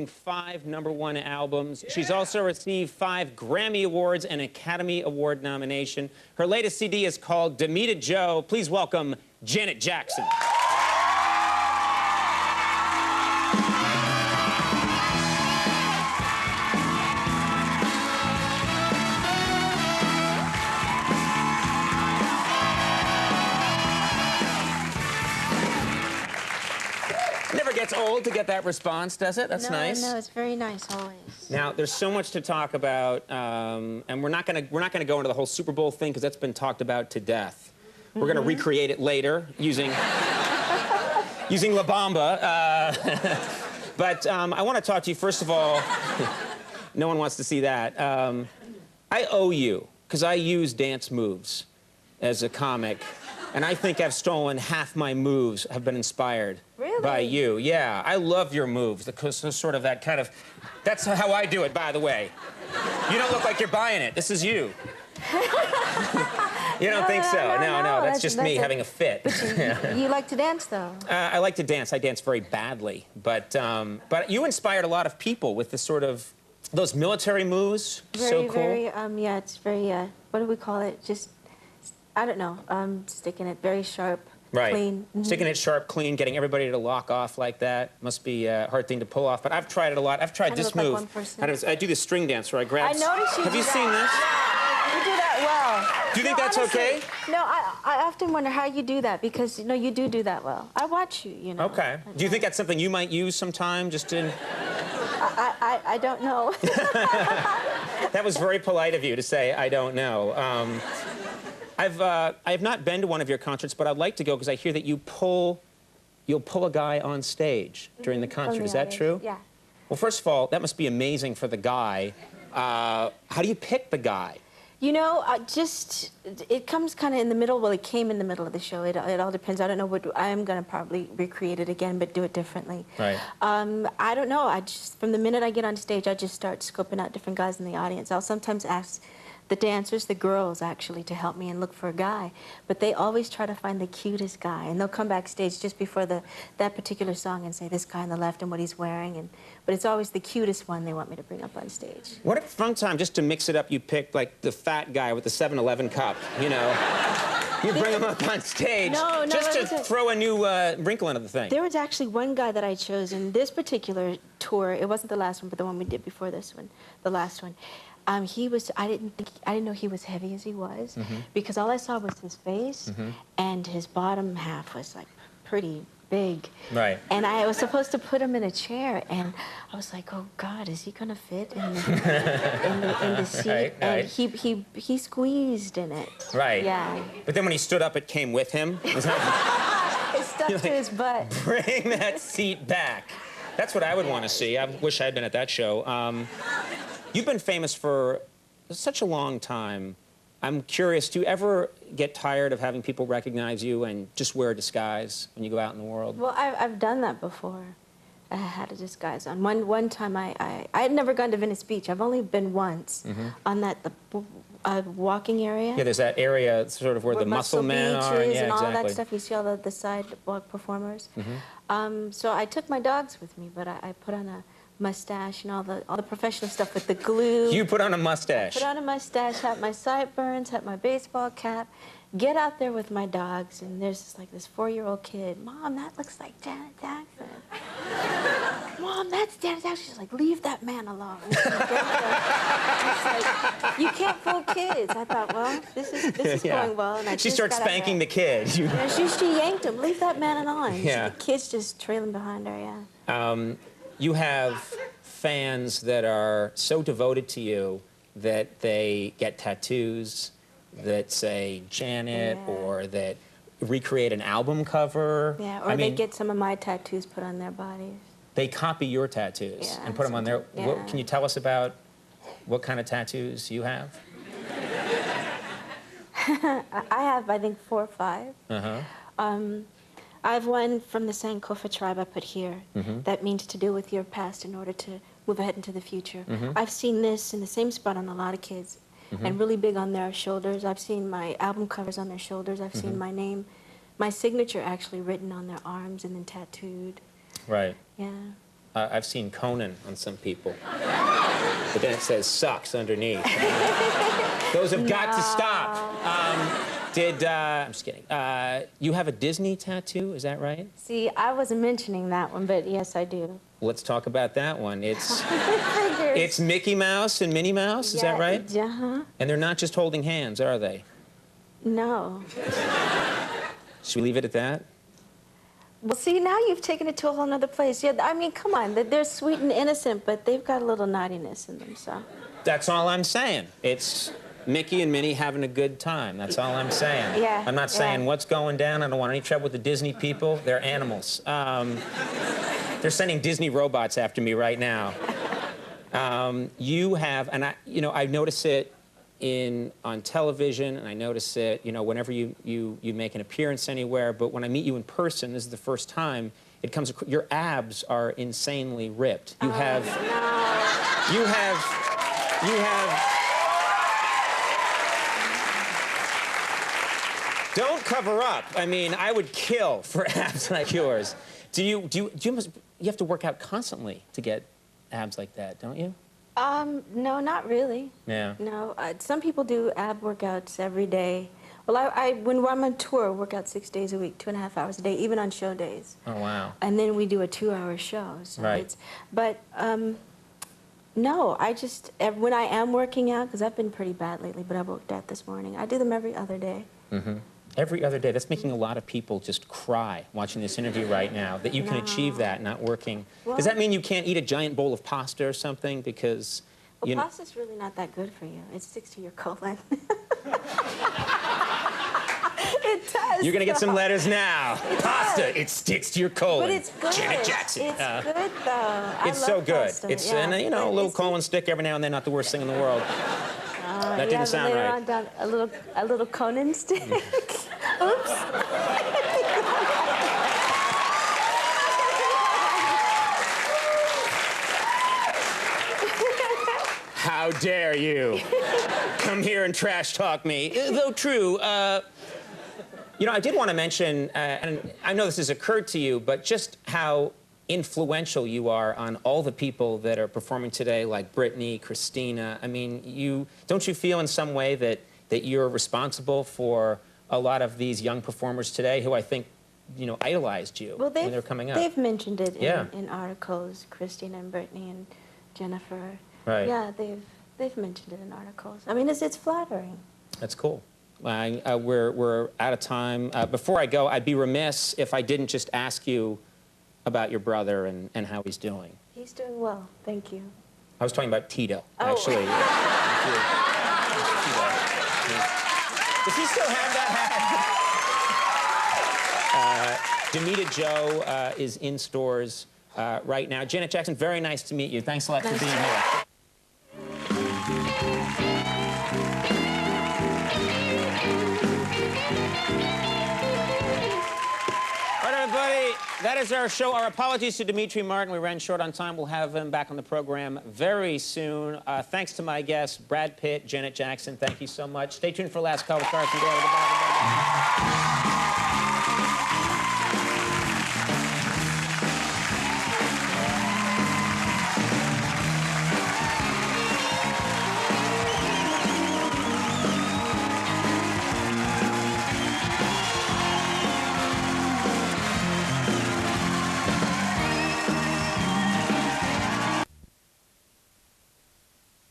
5 #1 albums. She's also received 5 Grammy Awards and Academy Award nomination. Her latest CD is called Damita Jo. Please welcome Janet Jackson. Never gets old to get that response, does it? That's nice. No, it's very nice always. Now, there's so much to talk about, and we're not gonna go into the whole Super Bowl thing because that's been talked about to death. We're gonna recreate it later using using La Bamba. But I want to talk to you first of all. No one wants to see that. I owe you because I use dance moves as a comic. And I think I've stolen half my moves have been inspired by you. Yeah, I love your moves. Because sort of that kind of, that's how I do it, by the way. You don't look like you're buying it. This is you. You don't think so? No, that's just me having a fit. But you like to dance, though. I like to dance. I dance very badly. But you inspired a lot of people with this sort of, those military moves. So cool. Yeah, it's very, what do we call it? Just, I don't know, sticking it very sharp, clean. Sticking it sharp, clean, getting everybody to lock off like that must be a hard thing to pull off. But I've tried it a lot. I've tried this move. I do the string dance where I grab. I noticed you Have do you that. seen this? Yeah, you do that well. Do you think that's honestly, okay? No, I often wonder how you do that because, you know, you do that well. I watch you, you know. Okay. Do you think that's something you might use sometime, just in... I don't know. That was very polite of you to say, I don't know. I have not been to one of your concerts, but I'd like to go because I hear that you'll pull a guy on stage during the concert. Is that true? Yeah. Well, first of all, that must be amazing for the guy. How do you pick the guy? You know, it comes kind of in the middle. Well, it came in the middle of the show. It all depends. I don't know what, I am going to probably recreate it again, but do it differently. Right. I don't know. From the minute I get on stage, I just start scoping out different guys in the audience. I'll sometimes ask the dancers, the girls, actually, to help me and look for a guy. But they always try to find the cutest guy. And they'll come backstage just before that particular song and say, this guy on the left and what he's wearing. But it's always the cutest one they want me to bring up on stage. What a fun time, just to mix it up, you picked, like, the fat guy with the 7-Eleven cup, you know? You bring him up on stage just to throw a new wrinkle into the thing. There was actually one guy that I chose in this particular tour. It wasn't the last one, but the one we did before this one, the last one. He was, I didn't know he was heavy as he was, because all I saw was his face, and his bottom half was like pretty big. Right. And I was supposed to put him in a chair, and I was like, oh God, is he gonna fit in the seat? Right. And he squeezed in it. Right. Yeah. But then when he stood up, it came with him. It stuck to his butt. Bring that seat back. That's what I would want to see. I wish I had been at that show. You've been famous for such a long time. I'm curious, do you ever get tired of having people recognize you and just wear a disguise when you go out in the world? Well, I've done that before. I had a disguise on. One time I had never gone to Venice Beach. I've only been once on the walking area. Yeah, there's that area sort of where the muscle men are. Beaches Yeah, and all exactly. that stuff. You see all the sidewalk performers. So I took my dogs with me, but I put on a mustache and all the professional stuff with the glue. You put on a mustache. I put on a mustache, had my sideburns, had my baseball cap, get out there with my dogs, and there's this 4-year-old kid. Mom, that looks like Janet Jackson. Mom, that's Janet Jackson. She's like, leave that man alone. Like, you can't fool kids. I thought, well, this is going well. And she starts spanking the kid. You know, she yanked him. Leave that man alone. Yeah. So the kid's just trailing behind her, yeah. You have fans that are so devoted to you that they get tattoos that say Janet, or that recreate an album cover. Yeah, or they get some of my tattoos put on their bodies. They copy your tattoos and put them on their... Yeah. What, can you tell us about what kind of tattoos you have? I have, I think, 4 or 5. I have one from the Sankofa tribe I put here. That means to deal with your past in order to move ahead into the future. I've seen this in the same spot on a lot of kids, and really big on their shoulders. I've seen my album covers on their shoulders. I've seen my name, my signature actually written on their arms and then tattooed. Right. Yeah. I've seen Conan on some people. But then it says sucks underneath. Those have got to stop. I'm just kidding. You have a Disney tattoo, is that right? See, I wasn't mentioning that one, but yes, I do. Let's talk about that one. It's Mickey Mouse and Minnie Mouse, is that right? Uh-huh. And they're not just holding hands, are they? No. Should we leave it at that? Well, see, now you've taken it to a whole nother place. Yeah, I mean, come on. They're sweet and innocent, but they've got a little naughtiness in them, so. That's all I'm saying. It's Mickey and Minnie having a good time. That's all I'm saying. Yeah. I'm not saying yeah. what's going down. I don't want any trouble with the Disney people. They're animals. They're sending Disney robots after me right now. You have, and I notice it on television, and I notice it, whenever you make an appearance anywhere. But when I meet you in person, this is the first time it comes. Your abs are insanely ripped. You have. No. You have. Don't cover up. I mean, I would kill for abs like yours. You have to work out constantly to get abs like that, don't you? No, not really. Yeah. No, some people do ab workouts every day. Well, when I'm on tour, I work out 6 days a week, 2.5 hours a day, even on show days. Oh, wow. And then we do a 2-hour show. So right. No, when I am working out, because I've been pretty bad lately, but I worked out this morning, I do them every other day. Mm-hmm. Every other day. That's making a lot of people just cry watching this interview right now, that you can achieve that not working. Well, does that mean you can't eat a giant bowl of pasta or something? Because, well, pasta's really not that good for you. It sticks to your colon. It does. You're going to get some letters now. Pasta, it sticks to your colon. But it's good. Janet Jackson. It's good, though. It's so good. Pasta. It's, yeah. and, a little colon stick every now and then, not the worst thing in the world. That didn't sound right. On down a little Conan stick. Oops. How dare you come here and trash talk me? Though true, I did want to mention, and I know this has occurred to you, but just how influential you are on all the people that are performing today, like Britney, Christina. I mean, don't you feel in some way that you're responsible for a lot of these young performers today who I think, idolized you when they were coming up? They've mentioned it in articles, Christina and Britney and Jennifer. Right. Yeah, they've mentioned it in articles. I mean, it's flattering. That's cool. We're out of time. Before I go, I'd be remiss if I didn't just ask you about your brother and how he's doing. He's doing well, thank you. I was talking about Tito, oh. actually. Does he still have that hat? Damita Jo is in stores right now. Janet Jackson, very nice to meet you. Thanks a lot for being here. That is our show. Our apologies to Dimitri Martin. We ran short on time. We'll have him back on the program very soon. Thanks to my guests, Brad Pitt, Janet Jackson. Thank you so much. Stay tuned for Last Call with Carson Daly.